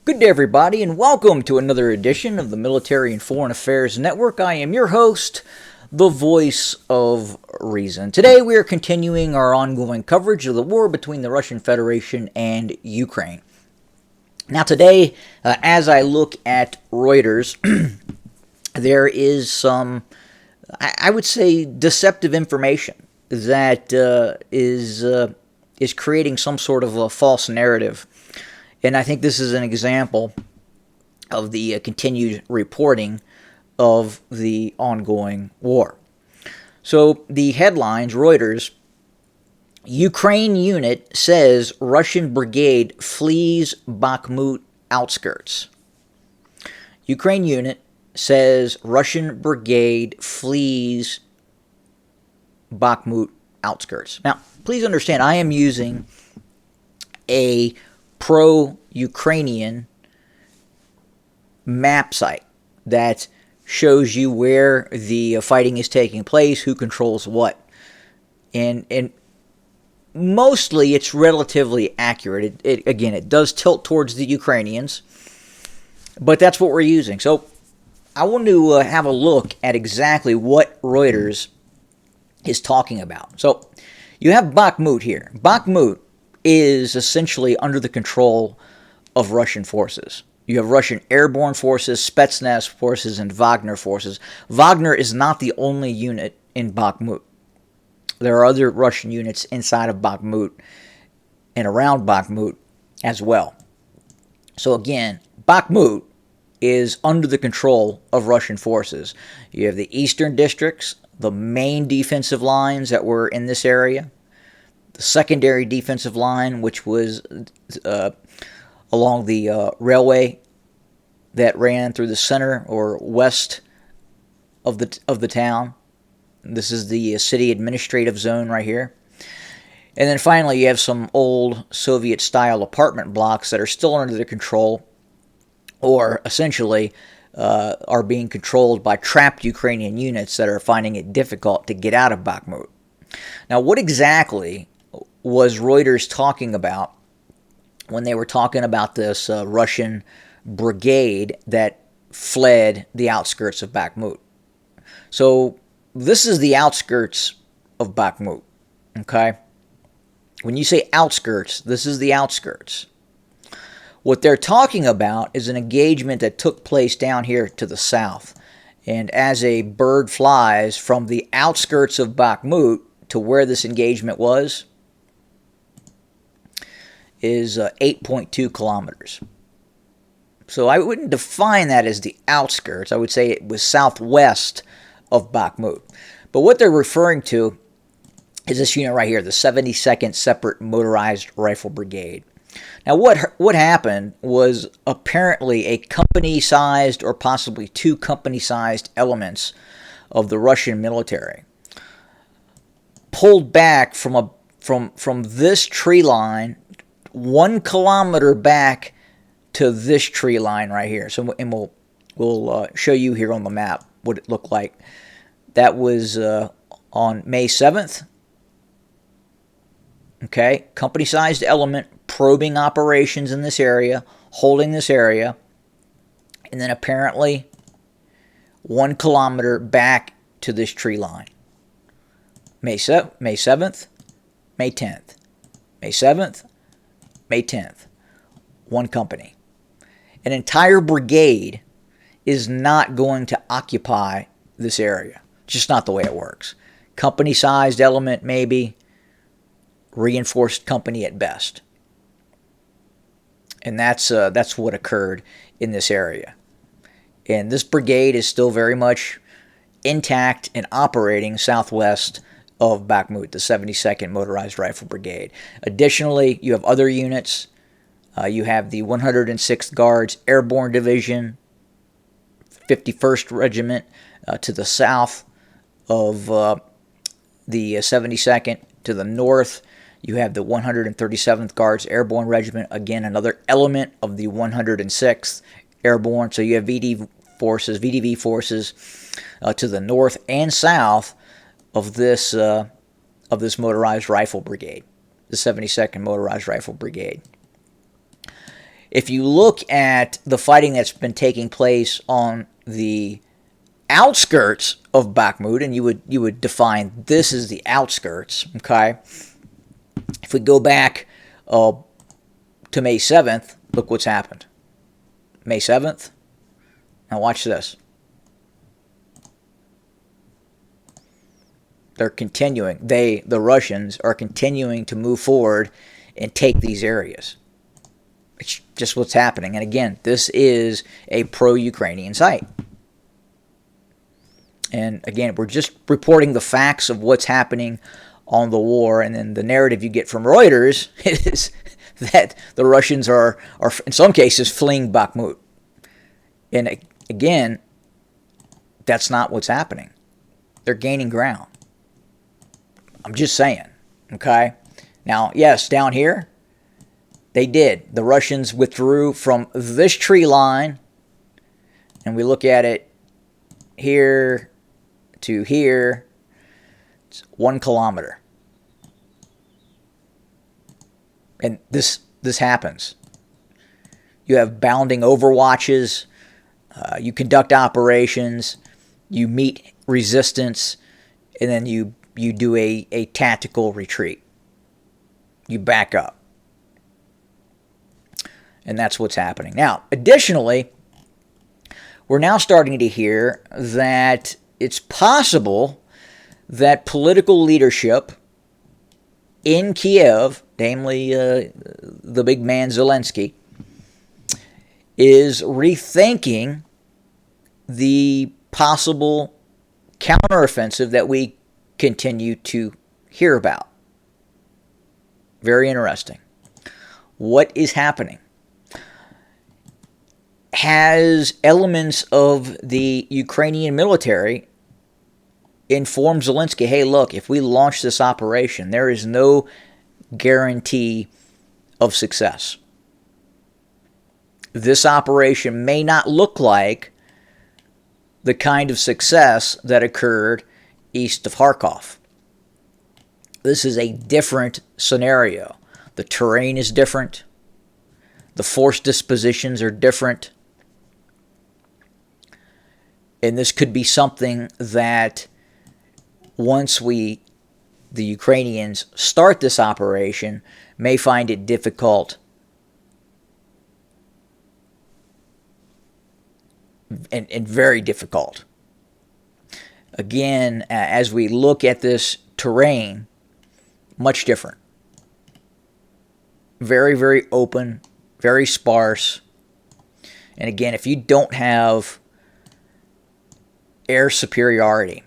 Good day, everybody, and welcome to another edition of the Military and Foreign Affairs Network. I am your host, the voice of reason. Today, we are continuing our ongoing coverage of the war between the Russian Federation and Ukraine. Now, today, as I look at Reuters, there is some, I would say, deceptive information that is creating some sort of a false narrative. And I think this is an example of the continued reporting of the ongoing war. So the headlines, Reuters, Ukraine unit says Russian brigade flees Bakhmut outskirts. Ukraine unit says Russian brigade flees Bakhmut outskirts. Now, please understand, I am using a pro-Ukrainian map site that shows you where the fighting is taking place, who controls what. And mostly it's relatively accurate. It does tilt towards the Ukrainians, but that's what we're using. So I want to have a look at exactly what Reuters is talking about. So you have Bakhmut here. Bakhmut is essentially under the control of Russian forces. You have Russian airborne forces, Spetsnaz forces, and Wagner forces. Wagner is not the only unit in Bakhmut. There are other Russian units inside of Bakhmut and around Bakhmut as well. So again, Bakhmut is under the control of Russian forces. You have the eastern districts, the main defensive lines that were in this area, the secondary defensive line, which was along the railway that ran through the center or west of the town. This is the city administrative zone right here. And then finally, you have some old Soviet-style apartment blocks that are still under their control, or essentially are being controlled by trapped Ukrainian units that are finding it difficult to get out of Bakhmut. Now, what exactly was Reuters talking about when they were talking about this Russian brigade that fled the outskirts of Bakhmut? So this is the outskirts of Bakhmut, okay? When you say outskirts, this is the outskirts. What they're talking about is an engagement that took place down here to the south. And as a bird flies from the outskirts of Bakhmut to where this engagement was, is 8.2 kilometers. So I wouldn't define that as the outskirts. I would say it was southwest of Bakhmut. But what they're referring to is this unit right here, the 72nd Separate Motorized Rifle Brigade. Now, what happened was apparently a company-sized or possibly two company-sized elements of the Russian military pulled back from this tree line 1 kilometer back to this tree line right here. So, and we'll show you here on the map what it looked like. That was on May 7th. Okay, company-sized element probing operations in this area, holding this area, and then apparently 1 kilometer back to this tree line. May 7th, May 10th. May 7th, May 10th. One company. An entire brigade is not going to occupy this area. Just not the way it works. Company-sized element, maybe. Reinforced company at best. And that's what occurred in this area. And this brigade is still very much intact and operating southwest of Bakhmut, the 72nd Motorized Rifle Brigade. Additionally, you have other units. You have the 106th Guards Airborne Division, 51st Regiment to the south of the 72nd. To the north, you have the 137th Guards Airborne Regiment, again, another element of the 106th Airborne. So you have VDV forces to the north and south of this Motorized Rifle Brigade, the 72nd Motorized Rifle Brigade. if you look at the fighting that's been taking place on the outskirts of Bakhmut, and you would define this as the outskirts, okay? If we go back to May 7th, look what's happened. May 7th. Now watch this. They're continuing. The Russians are continuing to move forward and take these areas. It's just what's happening. And again, this is a pro-Ukrainian site. And again, we're just reporting the facts of what's happening on the war. And then the narrative you get from Reuters is that the Russians are in some cases fleeing Bakhmut. And again, that's not what's happening. They're gaining ground. I'm just saying, okay? Now, yes, down here, they did. The Russians withdrew from this tree line, and we look at it here to here. It's 1 kilometer. And this happens. You have bounding overwatches. You conduct operations. You meet resistance, and then you do a tactical retreat. You back up. And that's what's happening. Now, additionally, we're now starting to hear that it's possible that political leadership in Kiev, namely the big man Zelensky, is rethinking the possible counteroffensive that we continue to hear about. Very interesting. What is happening? Has elements of the Ukrainian military informed Zelensky, hey, look, if we launch this operation, there is no guarantee of success. This operation may not look like the kind of success that occurred east of Kharkov. This is a different scenario. The terrain is different. The force dispositions are different. And this could be something that once the Ukrainians start this operation, may find it difficult and very difficult. Again, as we look at this terrain, much different. Very, very open, very sparse. And again, if you don't have air superiority,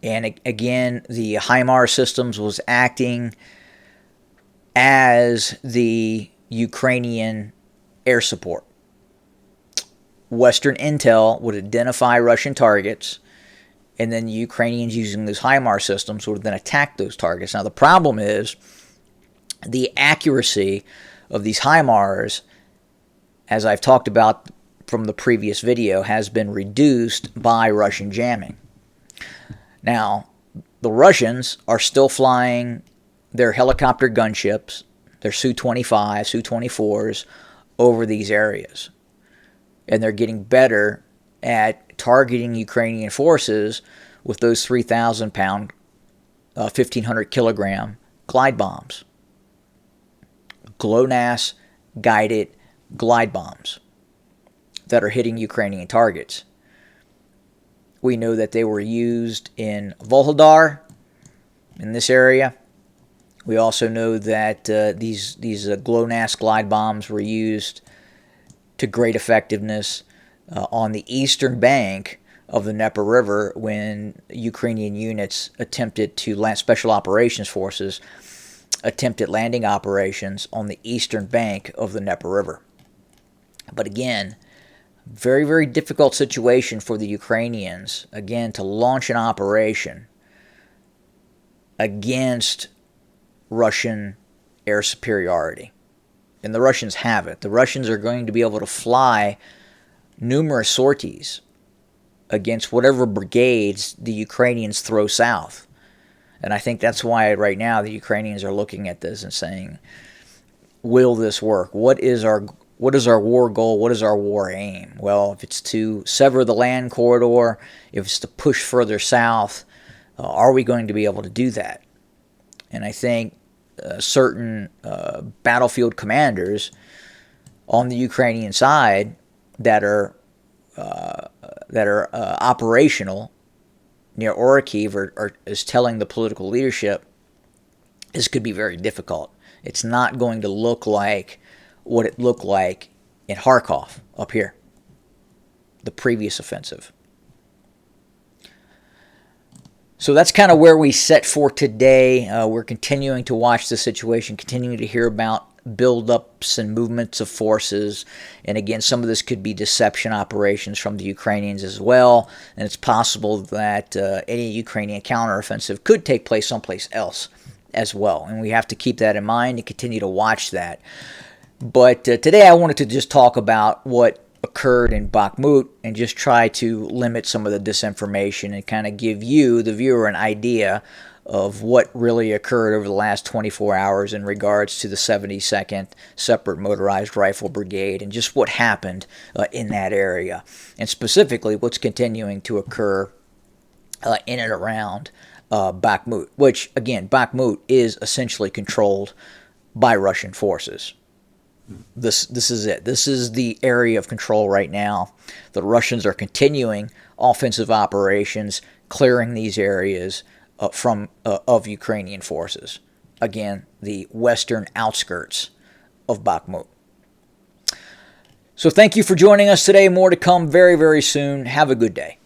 and again, the HIMARS systems was acting as the Ukrainian air support. Western intel would identify Russian targets, and then the Ukrainians using those HIMARS systems would then attack those targets. Now, the problem is the accuracy of these HIMARS, as I've talked about from the previous video, has been reduced by Russian jamming. Now, the Russians are still flying their helicopter gunships, their Su-25, Su-24s, over these areas. And they're getting better at targeting Ukrainian forces with those 3,000-pound, 1,500-kilogram glide bombs. GLONASS guided glide bombs that are hitting Ukrainian targets. We know that they were used in Volhodar, in this area. We also know that these GLONASS glide bombs were used to great effectiveness on the eastern bank of the Dnieper River when Ukrainian units attempted to land, special operations forces attempted landing operations on the eastern bank of the Dnieper River. But again, very, very difficult situation for the Ukrainians, again, to launch an operation against Russian air superiority. And the Russians have it. The Russians are going to be able to fly numerous sorties against whatever brigades the Ukrainians throw south. And I think that's why right now the Ukrainians are looking at this and saying, will this work? What is our What is our war goal? What is our war aim? Well, if it's to sever the land corridor, if it's to push further south, are we going to be able to do that? And I think certain battlefield commanders on the Ukrainian side that are operational near Orikhiv is telling the political leadership this could be very difficult. It's not going to look like what it looked like in Kharkov up here, the previous offensive. So that's kind of where we set for today. We're continuing to watch the situation, continuing to hear about buildups and movements of forces. And again, some of this could be deception operations from the Ukrainians as well. And it's possible that any Ukrainian counteroffensive could take place someplace else as well. And we have to keep that in mind and continue to watch that. But today I wanted to just talk about what occurred in Bakhmut and just try to limit some of the disinformation and kind of give you, the viewer, an idea of what really occurred over the last 24 hours in regards to the 72nd Separate Motorized Rifle Brigade and just what happened in that area. And specifically what's continuing to occur in and around Bakhmut, which, again, Bakhmut is essentially controlled by Russian forces. This is it. This is the area of control right now. The Russians are continuing offensive operations, clearing these areas of Ukrainian forces. Again, the western outskirts of Bakhmut. So thank you for joining us today. More to come very, very soon. Have a good day.